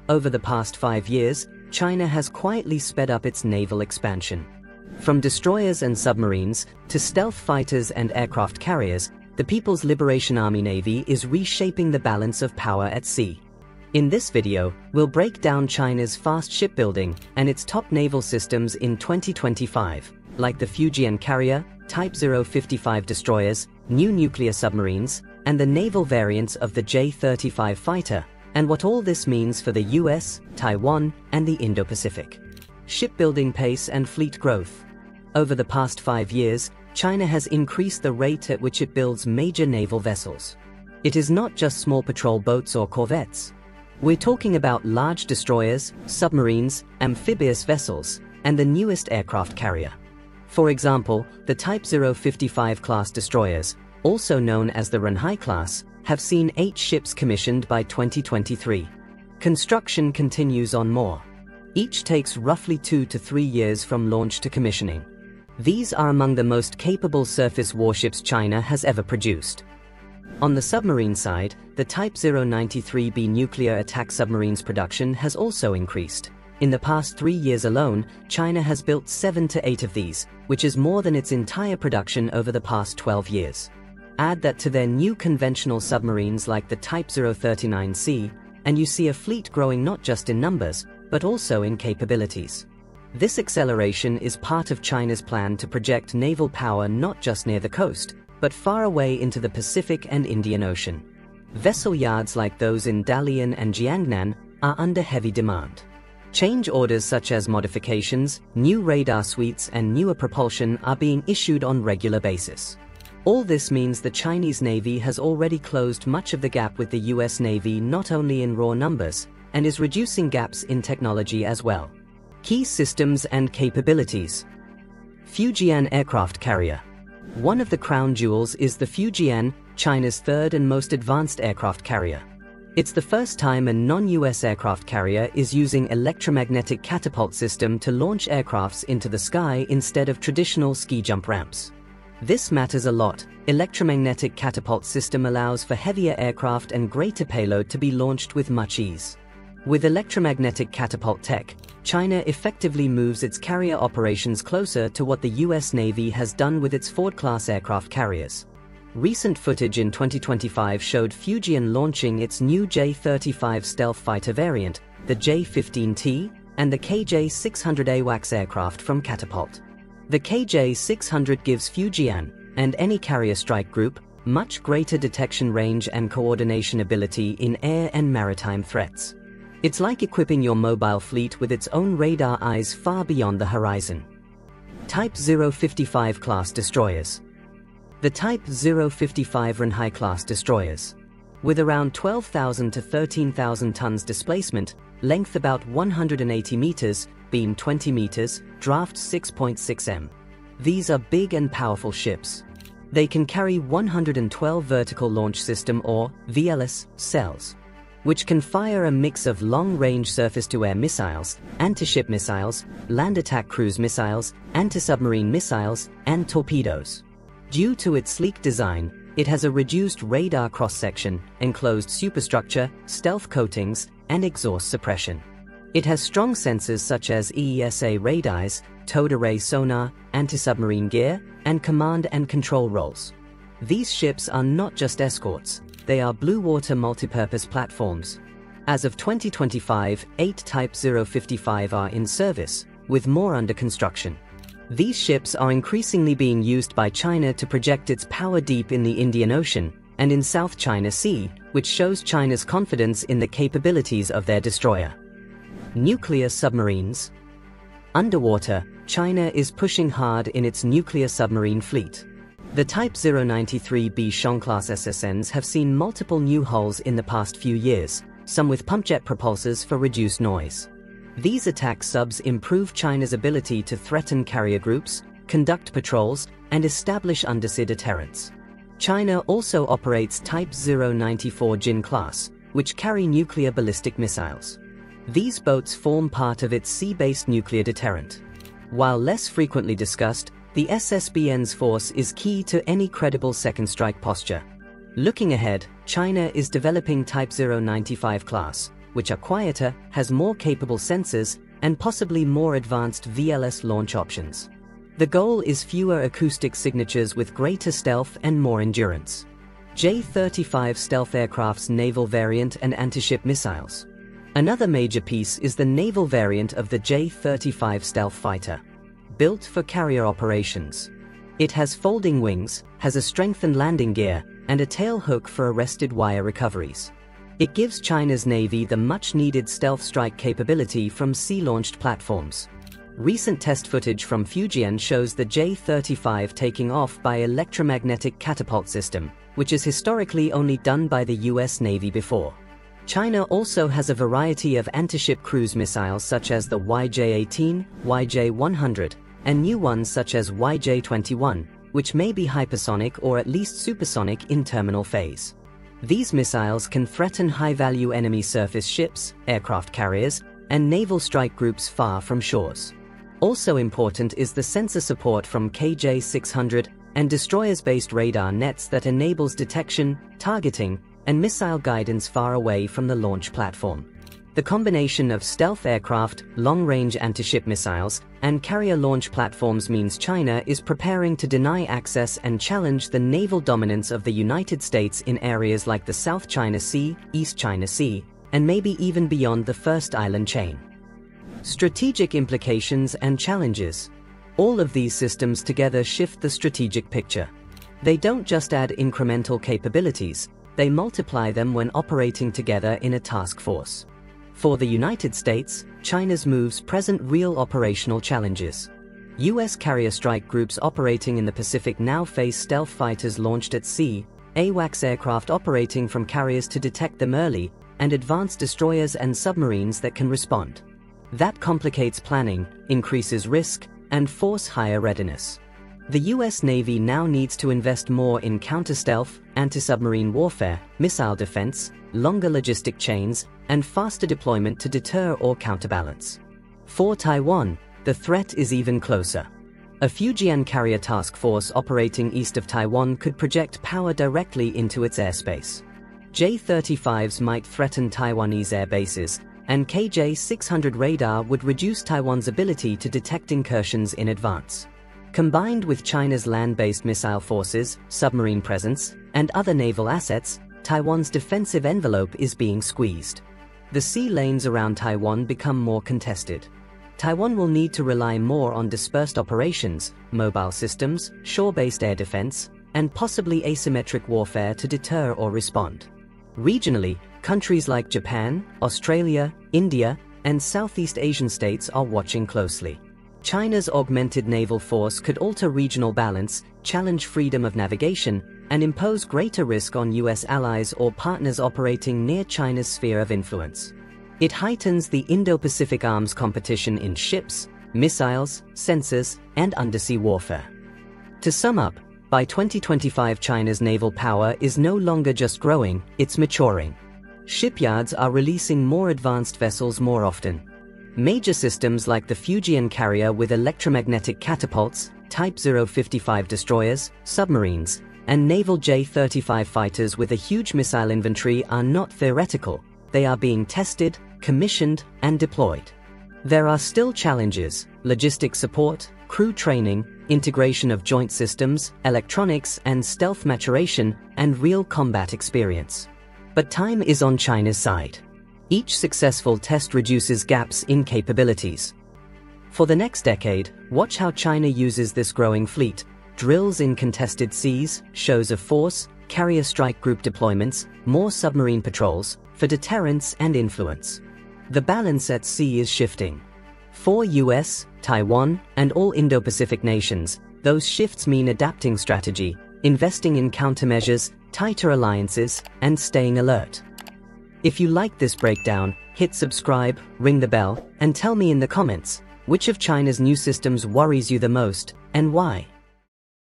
Over the past 5 years, China has quietly sped up its naval expansion. From destroyers and submarines to stealth fighters and aircraft carriers, the People's Liberation Army Navy is reshaping the balance of power at sea. In this video, we'll break down China's fast shipbuilding and its top naval systems in 2025, like the Fujian carrier, Type 055 destroyers, new nuclear submarines, and the naval variants of the J-35 fighter, and what all this means for the US, Taiwan, and the Indo-Pacific. Shipbuilding pace and fleet growth. Over the past 5 years, China has increased the rate at which it builds major naval vessels. It is not just small patrol boats or corvettes. We're talking about large destroyers, submarines, amphibious vessels, and the newest aircraft carrier. For example, the Type 055 class destroyers, also known as the Renhai class, have seen 8 ships commissioned by 2023. Construction continues on more. Each takes roughly 2 to 3 years from launch to commissioning. These are among the most capable surface warships China has ever produced. On the submarine side, the Type 093B nuclear attack submarines production has also increased. In the past 3 years alone, China has built 7 to 8 of these, which is more than its entire production over the past 12 years. Add that to their new conventional submarines like the Type 039C, and you see a fleet growing not just in numbers, but also in capabilities. This acceleration is part of China's plan to project naval power not just near the coast, but far away into the Pacific and Indian Ocean. Vessel yards like those in Dalian and Jiangnan are under heavy demand. Change orders such as modifications, new radar suites, and newer propulsion are being issued on regular basis. All this means the Chinese Navy has already closed much of the gap with the US Navy, not only in raw numbers, and is reducing gaps in technology as well. Key systems and capabilities. Fujian aircraft carrier. One of the crown jewels is the Fujian, China's third and most advanced aircraft carrier. It's the first time a non-US aircraft carrier is using electromagnetic catapult system to launch aircrafts into the sky instead of traditional ski jump ramps. This matters a lot. Electromagnetic catapult system allows for heavier aircraft and greater payload to be launched with much ease. With electromagnetic catapult tech, China effectively moves its carrier operations closer to what the US Navy has done with its Ford-class aircraft carriers. Recent footage in 2025 showed Fujian launching its new J-35 stealth fighter variant, the J-15T, and the KJ-600 AWACS aircraft from Catapult. The KJ-600 gives Fujian, and any carrier strike group, much greater detection range and coordination ability in air and maritime threats. It's like equipping your mobile fleet with its own radar eyes far beyond the horizon. Type 055 class destroyers. The Type 055 Renhai class destroyers. With around 12,000 to 13,000 tons displacement, length about 180 meters, beam 20 meters, draft 6.6 m. These are big and powerful ships. They can carry 112 vertical launch system or VLS cells, which can fire a mix of long-range surface-to-air missiles, anti-ship missiles, land attack cruise missiles, anti-submarine missiles, and torpedoes. Due to its sleek design, it has a reduced radar cross-section, enclosed superstructure, stealth coatings, and exhaust suppression. It has strong sensors such as EESA radars, towed array sonar, anti-submarine gear, and command and control roles. These ships are not just escorts, they are blue water multipurpose platforms. As of 2025, 8 Type 055 are in service, with more under construction. These ships are increasingly being used by China to project its power deep in the Indian Ocean and in South China Sea, which shows China's confidence in the capabilities of their destroyer. Nuclear submarines. Underwater, China is pushing hard in its nuclear submarine fleet. The Type 093B Xiong-class SSNs have seen multiple new hulls in the past few years, some with pumpjet propulsors for reduced noise. These attack subs improve China's ability to threaten carrier groups, conduct patrols, and establish undersea deterrence. China also operates Type 094 Jin class, which carry nuclear ballistic missiles. These boats form part of its sea-based nuclear deterrent. While less frequently discussed, the SSBN's force is key to any credible second strike posture. Looking ahead, China is developing Type 095 class, which are quieter, has more capable sensors, and possibly more advanced VLS launch options. The goal is fewer acoustic signatures with greater stealth and more endurance. J-35 stealth aircraft's naval variant and anti-ship missiles. Another major piece is the naval variant of the J-35 stealth fighter. Built for carrier operations. It has folding wings, has a strengthened landing gear, and a tail hook for arrested wire recoveries. It gives China's Navy the much-needed stealth strike capability from sea-launched platforms. Recent test footage from Fujian shows the J-35 taking off by electromagnetic catapult system, which is historically only done by the US Navy before. China also has a variety of anti-ship cruise missiles such as the YJ-18, YJ-100, and new ones such as YJ-21, which may be hypersonic or at least supersonic in terminal phase. These missiles can threaten high-value enemy surface ships, aircraft carriers, and naval strike groups far from shores. Also important is the sensor support from KJ-600 and destroyers-based radar nets that enables detection, targeting, and missile guidance far away from the launch platform. The combination of stealth aircraft, long-range anti-ship missiles, and carrier launch platforms means China is preparing to deny access and challenge the naval dominance of the United States in areas like the South China Sea, East China Sea, and maybe even beyond the First Island chain. Strategic implications and challenges. All of these systems together shift the strategic picture. They don't just add incremental capabilities, they multiply them when operating together in a task force. For the United States, China's moves present real operational challenges. US carrier strike groups operating in the Pacific now face stealth fighters launched at sea, AWACS aircraft operating from carriers to detect them early, and advanced destroyers and submarines that can respond. That complicates planning, increases risk, and force higher readiness. The US Navy now needs to invest more in counter-stealth, anti-submarine warfare, missile defense, longer logistic chains, and faster deployment to deter or counterbalance. For Taiwan, the threat is even closer. A Fujian carrier task force operating east of Taiwan could project power directly into its airspace. J-35s might threaten Taiwanese air bases, and KJ-600 radar would reduce Taiwan's ability to detect incursions in advance. Combined with China's land-based missile forces, submarine presence, and other naval assets, Taiwan's defensive envelope is being squeezed. The sea lanes around Taiwan become more contested. Taiwan will need to rely more on dispersed operations, mobile systems, shore-based air defense, and possibly asymmetric warfare to deter or respond. Regionally, countries like Japan, Australia, India, and Southeast Asian states are watching closely. China's augmented naval force could alter regional balance, challenge freedom of navigation, and impose greater risk on US allies or partners operating near China's sphere of influence. It heightens the Indo-Pacific arms competition in ships, missiles, sensors, and undersea warfare. To sum up, by 2025 China's naval power is no longer just growing, it's maturing. Shipyards are releasing more advanced vessels more often. Major systems like the Fujian carrier with electromagnetic catapults, Type 055 destroyers, submarines, and naval J-35 fighters with a huge missile inventory are not theoretical, they are being tested, commissioned, and deployed. There are still challenges: logistic support, crew training, integration of joint systems, electronics and stealth maturation, and real combat experience. But time is on China's side. Each successful test reduces gaps in capabilities. For the next decade, watch how China uses this growing fleet: drills in contested seas, shows of force, carrier strike group deployments, more submarine patrols, for deterrence and influence. The balance at sea is shifting. For US, Taiwan, and all Indo-Pacific nations, those shifts mean adapting strategy, investing in countermeasures, tighter alliances, and staying alert. If you like this breakdown, hit subscribe, ring the bell, and tell me in the comments, which of China's new systems worries you the most, and why?